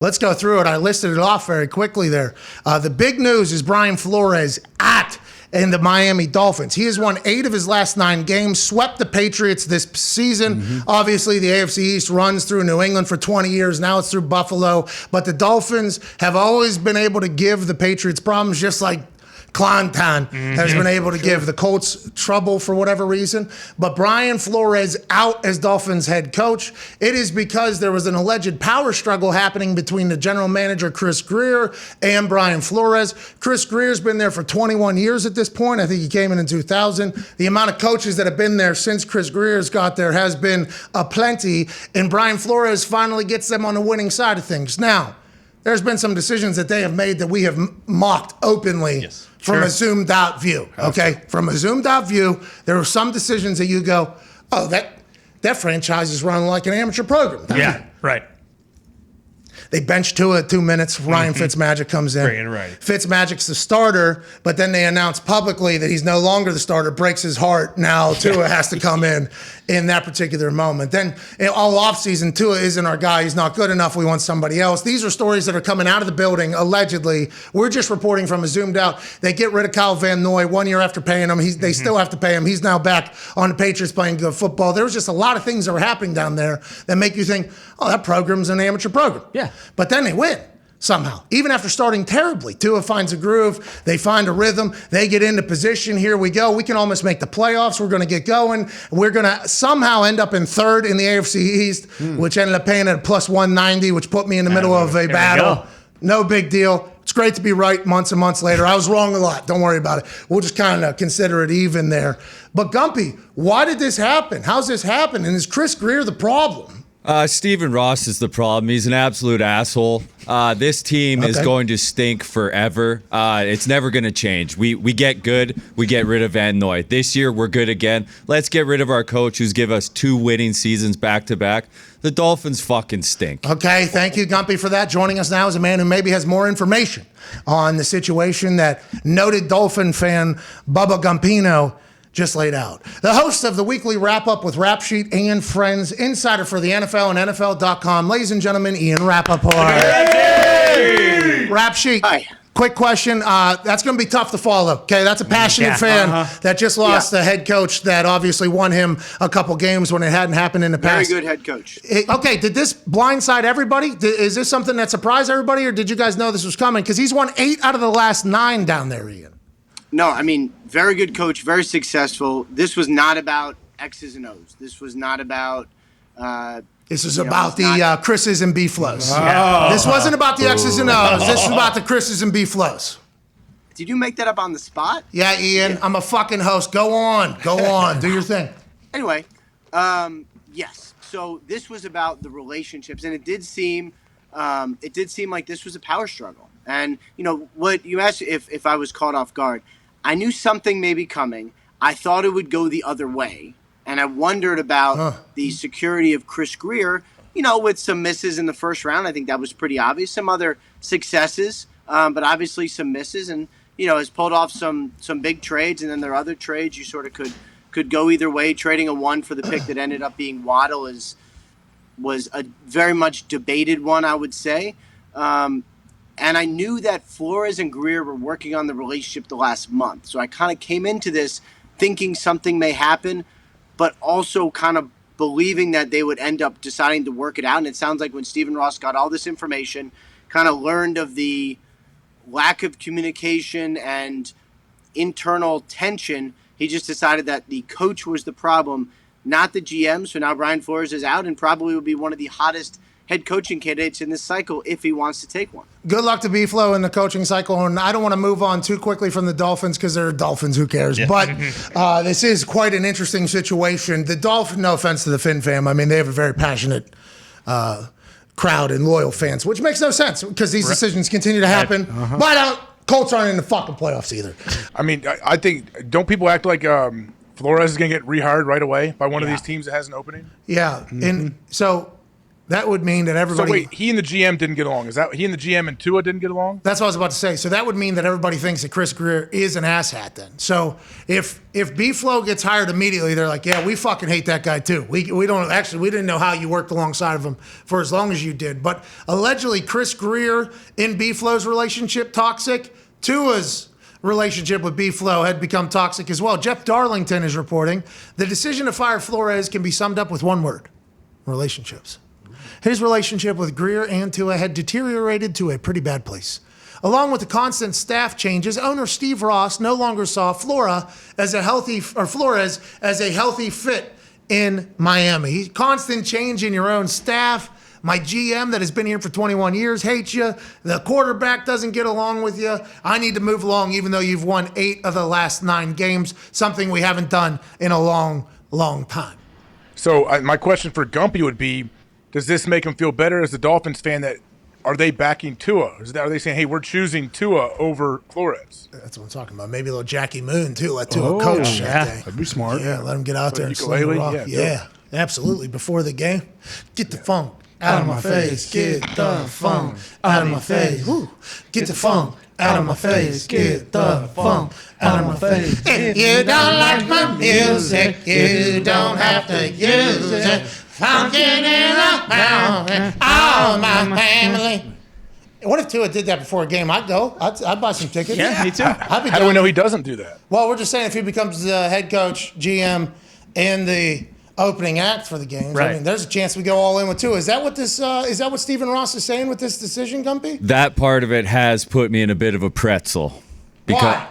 Let's go through it. I listed it off very quickly there. The big news is Brian Flores in the Miami Dolphins. He has won 8 of his last 9 games, swept the Patriots this season. Obviously, the AFC East runs through New England for 20 years. Now it's through Buffalo. But the Dolphins have always been able to give the Patriots problems, just like Clanton has been able to give the Colts trouble for whatever reason. But Brian Flores out as Dolphins head coach. It is because there was an alleged power struggle happening between the general manager, Chris Grier, and Brian Flores. Chris Grier's been there for 21 years at this point. I think he came in 2000. The amount of coaches that have been there since Chris Grier's got there has been aplenty. And Brian Flores finally gets them on the winning side of things. Now, there's been some decisions that they have made that we have mocked openly. Yes. From a zoomed out view, okay? From a zoomed out view, there are some decisions that you go, oh, that franchise is running like an amateur program. Yeah, right. They bench Tua at 2 minutes. Ryan Fitzmagic comes in. Right. Fitzmagic's the starter, but then they announce publicly that he's no longer the starter. Breaks his heart. Now Tua has to come in that particular moment. Then all offseason, Tua isn't our guy. He's not good enough. We want somebody else. These are stories that are coming out of the building, allegedly. We're just reporting from a zoomed out. They get rid of Kyle Van Noy 1 year after paying him. They still have to pay him. He's now back on the Patriots playing good football. There was just a lot of things that were happening down there that make you think, oh, that program's an amateur program. Yeah. But then they win somehow, even after starting terribly. Tua finds a groove. They find a rhythm. They get into position. Here we go. We can almost make the playoffs. We're going to get going. We're going to somehow end up in 3rd in the AFC East, which ended up paying at a plus 190, which put me in the middle of a battle. No big deal. It's great to be right months and months later. I was wrong a lot. Don't worry about it. We'll just kind of consider it even there. But Gumpy, why did this happen? How's this happen? And is Chris Grier the problem? Stephen Ross is the problem. He's an absolute asshole. This team is going to stink forever. It's never going to change. We get good. We get rid of Van Noy. This year, we're good again. Let's get rid of our coach who's given us 2 winning seasons back-to-back. The Dolphins fucking stink. Okay, thank you, Gumpy, for that. Joining us now is a man who maybe has more information on the situation that noted Dolphin fan Bubba Gumpino just laid out. The host of the weekly wrap-up with Rap Sheet and Friends, insider for the NFL and NFL.com, ladies and gentlemen, Ian Rappaport. Hey! Rap Sheet. Hi. Quick question. That's going to be tough to follow. Okay, that's a passionate fan that just lost the head coach that obviously won him a couple games when it hadn't happened in the past. Very good head coach. Okay, did this blindside everybody? Is this something that surprised everybody, or did you guys know this was coming? Because he's won 8 out of the last 9 down there, Ian. No, I mean, very good coach, very successful. This was not about X's and O's. This was not about... This is about the Chris's and B-flows. Oh. This wasn't about the X's and O's. This is about the Chris's and B-flows. Did you make that up on the spot? Yeah, Ian. Yeah. I'm a fucking host. Go on. Do your thing. Anyway, yes. So this was about the relationships, and it did seem like this was a power struggle. And, you know, what you asked if I was caught off guard, I knew something may be coming. I thought it would go the other way. And I wondered about the security of Chris Grier, you know, with some misses in the first round. I think that was pretty obvious. Some other successes, but obviously some misses. And, you know, has pulled off some big trades. And then there are other trades you sort of could go either way. Trading a 1 for the pick that ended up being Waddle was a very much debated one, I would say. And I knew that Flores and Grier were working on the relationship the last month. So I kind of came into this thinking something may happen, but also kind of believing that they would end up deciding to work it out. And it sounds like when Stephen Ross got all this information, kind of learned of the lack of communication and internal tension, he just decided that the coach was the problem, not the GM. So now Brian Flores is out and probably will be one of the hottest head coaching candidates in this cycle if he wants to take one. Good luck to B-Flow in the coaching cycle. And I don't want to move on too quickly from the Dolphins because they're Dolphins. Who cares? Yeah. But this is quite an interesting situation. The Dolphins, no offense to the Finn fam, I mean, they have a very passionate crowd and loyal fans, which makes no sense because these decisions continue to happen. But Colts aren't in the fucking playoffs either. I mean, I think, don't people act like Flores is going to get rehired right away by one of these teams that has an opening? Yeah. And so That would mean that everybody. So wait, he and the GM didn't get along. Is that he and the GM and Tua didn't get along? That's what I was about to say. So that would mean that everybody thinks that Chris Greer is an asshat then. So if B-Flow gets hired immediately, they're like, yeah, we fucking hate that guy too. We didn't know how you worked alongside of him for as long as you did. But allegedly Chris Greer in B-Flow's relationship toxic. Tua's relationship with B-Flow had become toxic as well. Jeff Darlington is reporting the decision to fire Flores can be summed up with one word: relationships. His relationship with Greer and Tua had deteriorated to a pretty bad place. Along with the constant staff changes, owner Steve Ross no longer saw Flores as a healthy fit in Miami. Constant change in your own staff. My GM that has been here for 21 years hates you. The quarterback doesn't get along with you. I need to move along even though you've won 8 of the last 9 games, something we haven't done in a long, long time. So my question for Gumpy would be, does this make him feel better as a Dolphins fan? That are they backing Tua? Are they saying, hey, we're choosing Tua over Flores? That's what I'm talking about. Maybe a little Jackie Moon, too. Let Tua coach that day. That'd be smart. Yeah, let him get out there and sling the rock. Yeah, absolutely. Before the game, get the funk out of my face. Get the funk out of my face. Woo. Get the funk out of my face. Get the funk out of my face. If you don't like my music, you don't have to use it. Funkin' in the mountain, all my family. What if Tua did that before a game? I'd go. I'd buy some tickets. Yeah, me too. How do we know he doesn't do that? Well, we're just saying if he becomes the head coach, GM, and the opening act for the games, right. I mean, there's a chance we go all in with Tua. Is that what Stephen Ross is saying with this decision, Gumpy? That part of it has put me in a bit of a pretzel.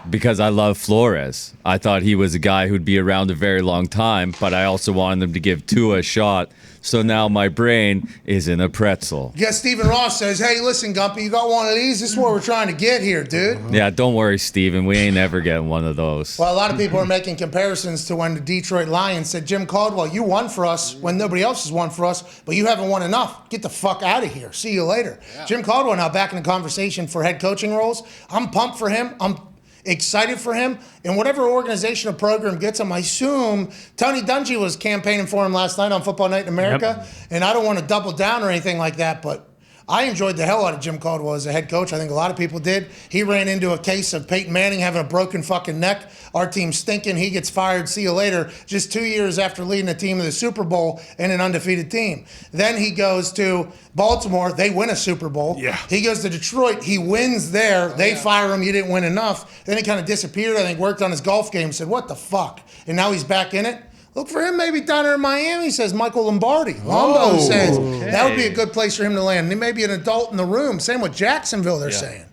Because I love Flores. I thought he was a guy who'd be around a very long time, but I also wanted them to give Tua a shot. So now my brain is in a pretzel. Yeah, Stephen Ross says, hey, listen, Gumpy, you got one of these? This is what we're trying to get here, dude. Yeah, don't worry, Steven. We ain't ever getting one of those. Well, a lot of people are making comparisons to when the Detroit Lions said, Jim Caldwell, you won for us when nobody else has won for us, but you haven't won enough. Get the fuck out of here. See you later. Yeah. Jim Caldwell now back in the conversation for head coaching roles. I'm pumped for him. I'm excited for him. And whatever organization or program gets him, I assume Tony Dungy was campaigning for him last night on Football Night in America. Yep. And I don't want to double down or anything like that, but I enjoyed the hell out of Jim Caldwell as a head coach. I think a lot of people did. He ran into a case of Peyton Manning having a broken fucking neck. Our team's stinking. He gets fired. See you later. Just 2 years after leading a team to the Super Bowl and an undefeated team. Then he goes to Baltimore. They win a Super Bowl. Yeah. He goes to Detroit. He wins there. They fire him. You didn't win enough. Then he kind of disappeared. I think worked on his golf game. Said, what the fuck? And now he's back in it. Look for him maybe down there in Miami, says Michael Lombardi. Lombo says that would be a good place for him to land. He may be an adult in the room. Same with Jacksonville, they're saying.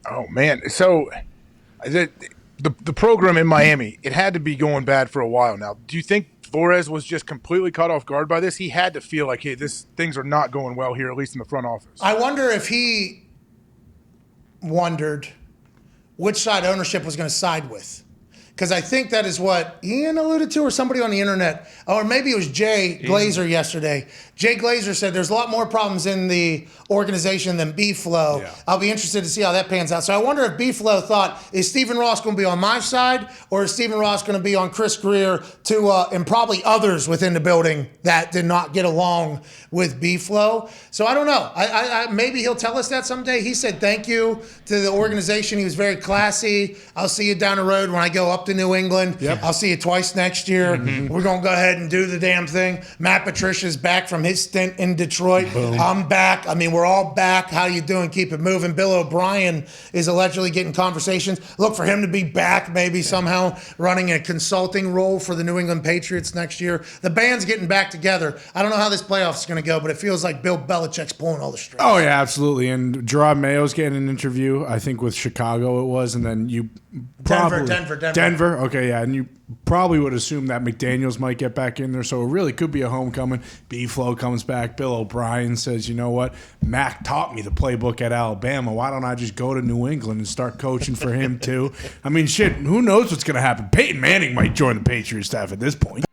Oh, man. So the program in Miami, it had to be going bad for a while now. Do you think Flores was just completely caught off guard by this? He had to feel like, hey, things are not going well here, at least in the front office. I wonder if he wondered which side ownership was going to side with. Because I think that is what Ian alluded to, or somebody on the internet, or maybe it was Jay Glazer yesterday. Jay Glazer said there's a lot more problems in the organization than B-Flow. Yeah. I'll be interested to see how that pans out. So I wonder if B-Flow thought, is Stephen Ross going to be on my side, or is Stephen Ross going to be on Chris Greer and probably others within the building that did not get along with B-Flow? So I don't know. I maybe he'll tell us that someday. He said thank you to the organization. He was very classy. I'll see you down the road when I go up to New England. Yep. I'll see you twice next year. Mm-hmm. We're going to go ahead and do the damn thing. Matt Patricia's back from his stint in Detroit. Boom. I'm back. I mean, we're all back. How you doing? Keep it moving. Bill O'Brien is allegedly getting conversations. Look for him to be back maybe somehow running a consulting role for the New England Patriots next year. The band's getting back together. I don't know how this playoff is going to go, but it feels like Bill Belichick's pulling all the strings. Oh, yeah, absolutely. And Gerard Mayo's getting an interview, I think with Chicago it was, and then you probably... Denver. Okay, yeah, and you probably would assume that McDaniels might get back in there, so it really could be a homecoming. B-Flow comes back. Bill O'Brien says, you know what? Mac taught me the playbook at Alabama. Why don't I just go to New England and start coaching for him, too? I mean, shit, who knows what's going to happen? Peyton Manning might join the Patriots staff at this point.